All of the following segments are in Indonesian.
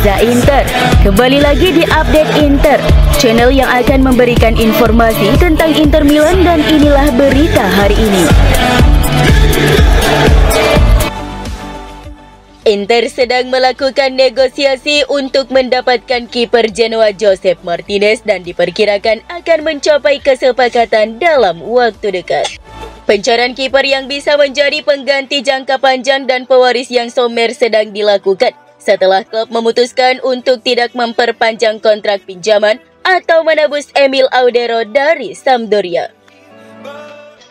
Gaza Inter. Kembali lagi di Update Inter, channel yang akan memberikan informasi tentang Inter Milan, dan inilah berita hari ini. Inter sedang melakukan negosiasi untuk mendapatkan kiper Genoa Josep Martinez dan diperkirakan akan mencapai kesepakatan dalam waktu dekat. Pencarian kiper yang bisa menjadi pengganti jangka panjang dan pewaris yang Sommer sedang dilakukan setelah klub memutuskan untuk tidak memperpanjang kontrak pinjaman atau menebus Emil Audero dari Sampdoria.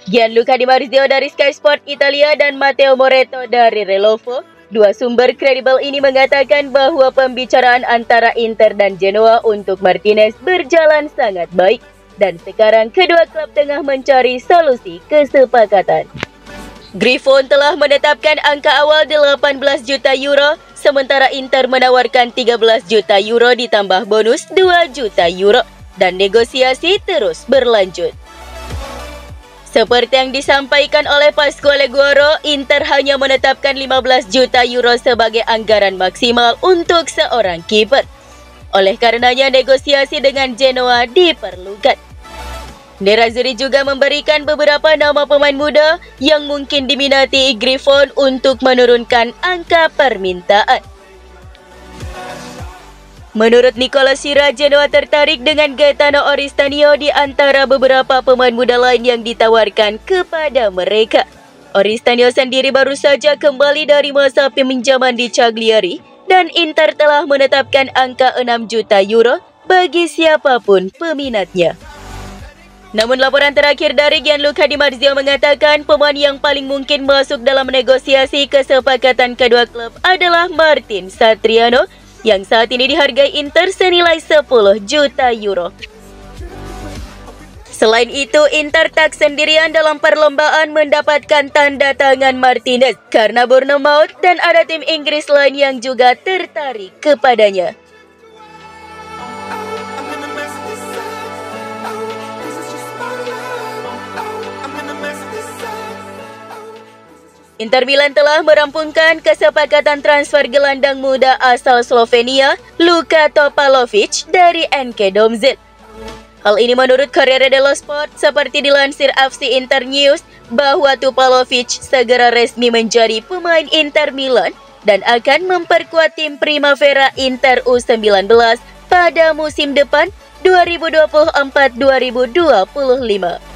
Gianluca Di Marzio dari Sky Sport Italia dan Matteo Moretto dari Relovo, dua sumber kredibel ini mengatakan bahwa pembicaraan antara Inter dan Genoa untuk Martinez berjalan sangat baik. Dan sekarang kedua klub tengah mencari solusi kesepakatan. Griffon telah menetapkan angka awal 18 juta euro, sementara Inter menawarkan 13 juta euro ditambah bonus 2 juta euro, dan negosiasi terus berlanjut. Seperti yang disampaikan oleh Pasquale Guaro, Inter hanya menetapkan 15 juta euro sebagai anggaran maksimal untuk seorang kiper. Oleh karenanya negosiasi dengan Genoa diperlukan. Nerazzurri juga memberikan beberapa nama pemain muda yang mungkin diminati Griffon untuk menurunkan angka permintaan. Menurut Nicola Sira, Genoa tertarik dengan Gaetano Oristanio di antara beberapa pemain muda lain yang ditawarkan kepada mereka. Oristanio sendiri baru saja kembali dari masa peminjaman di Cagliari dan Inter telah menetapkan angka 6 juta euro bagi siapapun peminatnya. Namun laporan terakhir dari Gianluca Di Marzio mengatakan pemain yang paling mungkin masuk dalam negosiasi kesepakatan kedua klub adalah Martin Satriano yang saat ini dihargai Inter senilai 10 juta euro. Selain itu, Inter tak sendirian dalam perlombaan mendapatkan tanda tangan Martinez karena Bournemouth dan ada tim Inggris lain yang juga tertarik kepadanya. Inter Milan telah merampungkan kesepakatan transfer gelandang muda asal Slovenia, Luka Topalovic dari NK Domžale. Hal ini menurut Corriere dello Sport, seperti dilansir FC Inter News, bahwa Topalovic segera resmi menjadi pemain Inter Milan dan akan memperkuat tim Primavera Inter U19 pada musim depan 2024-2025.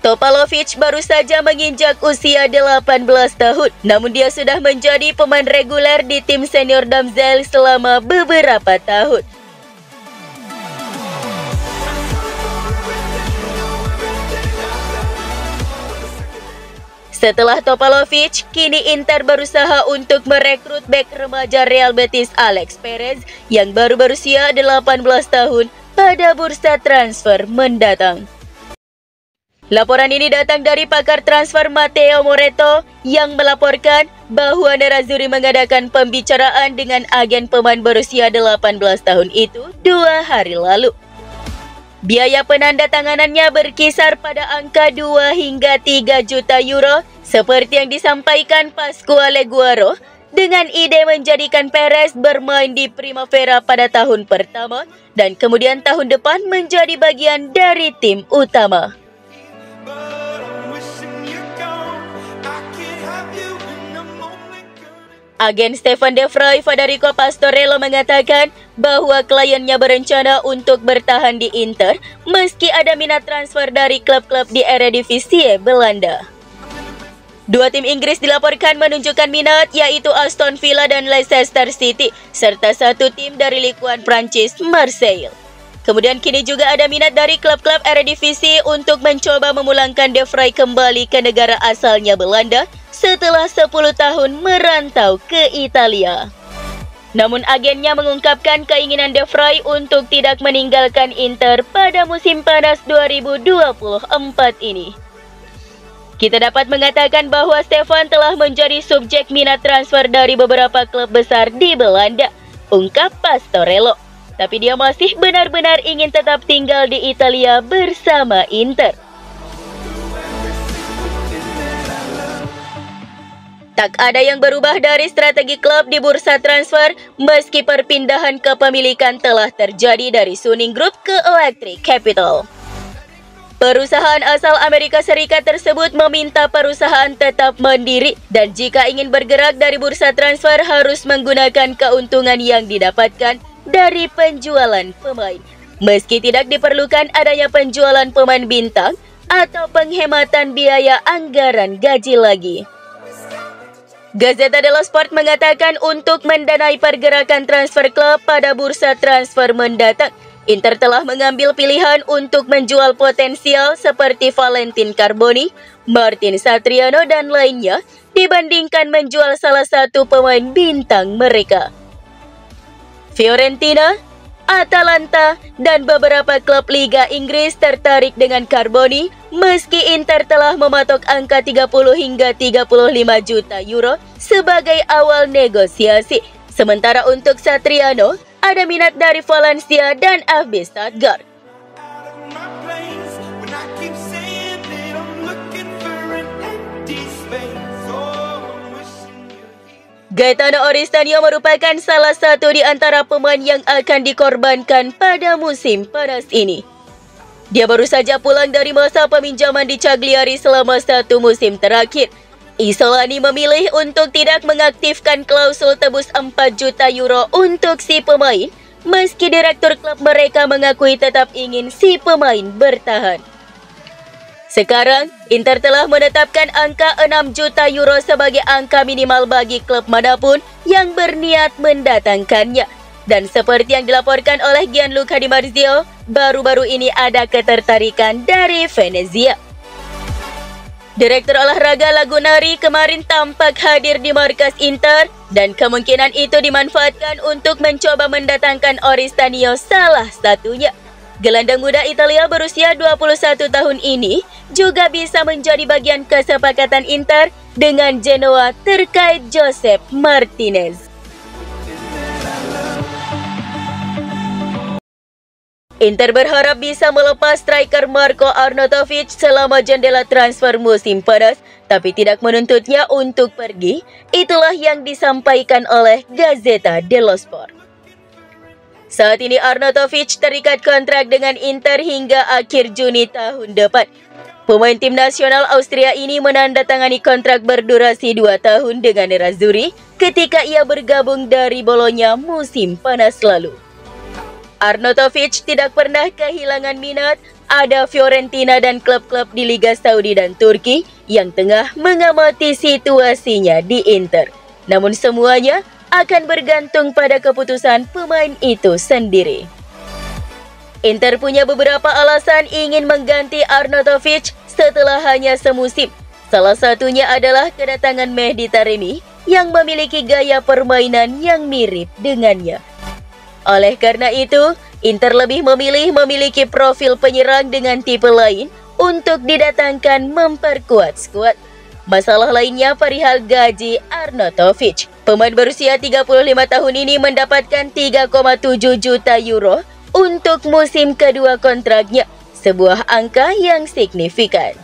Topalovic baru saja menginjak usia 18 tahun, namun dia sudah menjadi pemain reguler di tim senior Domžale selama beberapa tahun. Setelah Topalovic, kini Inter berusaha untuk merekrut bek remaja Real Betis Alex Perez yang baru berusia 18 tahun pada bursa transfer mendatang. Laporan ini datang dari pakar transfer Matteo Moretto yang melaporkan bahwa Nerazzurri mengadakan pembicaraan dengan agen pemain berusia 18 tahun itu 2 hari lalu. Biaya penandatanganannya berkisar pada angka 2 hingga 3 juta euro seperti yang disampaikan Pasquale Guaro, dengan ide menjadikan Perez bermain di Primavera pada tahun pertama dan kemudian tahun depan menjadi bagian dari tim utama. Agen Stefan De Vrij, Federico Pastorello, mengatakan bahwa kliennya berencana untuk bertahan di Inter meski ada minat transfer dari klub-klub di Eredivisie Belanda. Dua tim Inggris dilaporkan menunjukkan minat, yaitu Aston Villa dan Leicester City, serta satu tim dari Ligue 1 Prancis, Marseille. Kemudian kini juga ada minat dari klub-klub Eredivisie untuk mencoba memulangkan De Vrij kembali ke negara asalnya Belanda setelah 10 tahun merantau ke Italia. Namun agennya mengungkapkan keinginan De Vrij untuk tidak meninggalkan Inter pada musim panas 2024 ini. Kita dapat mengatakan bahwa Stefan telah menjadi subjek minat transfer dari beberapa klub besar di Belanda, ungkap Pastorello. Tapi dia masih benar-benar ingin tetap tinggal di Italia bersama Inter. Tak ada yang berubah dari strategi klub di bursa transfer meski perpindahan kepemilikan telah terjadi dari Suning Group ke Electric Capital. Perusahaan asal Amerika Serikat tersebut meminta perusahaan tetap mandiri dan jika ingin bergerak dari bursa transfer harus menggunakan keuntungan yang didapatkan dari penjualan pemain. Meski tidak diperlukan adanya penjualan pemain bintang atau penghematan biaya anggaran gaji lagi. Gazzetta dello Sport mengatakan untuk mendanai pergerakan transfer klub pada bursa transfer mendatang, Inter telah mengambil pilihan untuk menjual potensial seperti Valentin Carboni, Martin Satriano, dan lainnya dibandingkan menjual salah satu pemain bintang mereka. Fiorentina, Atalanta, dan beberapa klub Liga Inggris tertarik dengan Carboni meski Inter telah mematok angka 30 hingga 35 juta euro sebagai awal negosiasi. Sementara untuk Satriano, ada minat dari Valencia dan FB Stuttgart. Gaetano Oristanio merupakan salah satu di antara pemain yang akan dikorbankan pada musim panas ini. Dia baru saja pulang dari masa peminjaman di Cagliari selama 1 musim terakhir. Isolani memilih untuk tidak mengaktifkan klausul tebus 4 juta euro untuk si pemain, meski direktur klub mereka mengakui tetap ingin si pemain bertahan. Sekarang, Inter telah menetapkan angka 6 juta euro sebagai angka minimal bagi klub manapun yang berniat mendatangkannya. Dan seperti yang dilaporkan oleh Gianluca Di Marzio, baru-baru ini ada ketertarikan dari Venezia. Direktur olahraga Lagunari kemarin tampak hadir di markas Inter dan kemungkinan itu dimanfaatkan untuk mencoba mendatangkan Oristanio salah satunya. Gelandang muda Italia berusia 21 tahun ini juga bisa menjadi bagian kesepakatan Inter dengan Genoa terkait Josep Martinez. Inter berharap bisa melepas striker Marko Arnautovic selama jendela transfer musim panas, tapi tidak menuntutnya untuk pergi. Itulah yang disampaikan oleh Gazzetta dello Sport. Saat ini Arnautovic terikat kontrak dengan Inter hingga akhir Juni tahun depan. Pemain tim nasional Austria ini menandatangani kontrak berdurasi 2 tahun dengan Nerazzurri ketika ia bergabung dari Bologna musim panas lalu. Arnautovic tidak pernah kehilangan minat. Ada Fiorentina dan klub-klub di Liga Saudi dan Turki yang tengah mengamati situasinya di Inter. Namun semuanya akan bergantung pada keputusan pemain itu sendiri. Inter punya beberapa alasan ingin mengganti Arnautovic setelah hanya semusim. Salah satunya adalah kedatangan Mehdi Taremi yang memiliki gaya permainan yang mirip dengannya. Oleh karena itu, Inter lebih memilih memiliki profil penyerang dengan tipe lain untuk didatangkan memperkuat skuad. Masalah lainnya perihal gaji Arnautovic. Pemain berusia 35 tahun ini mendapatkan 3,7 juta euro untuk musim kedua kontraknya, sebuah angka yang signifikan.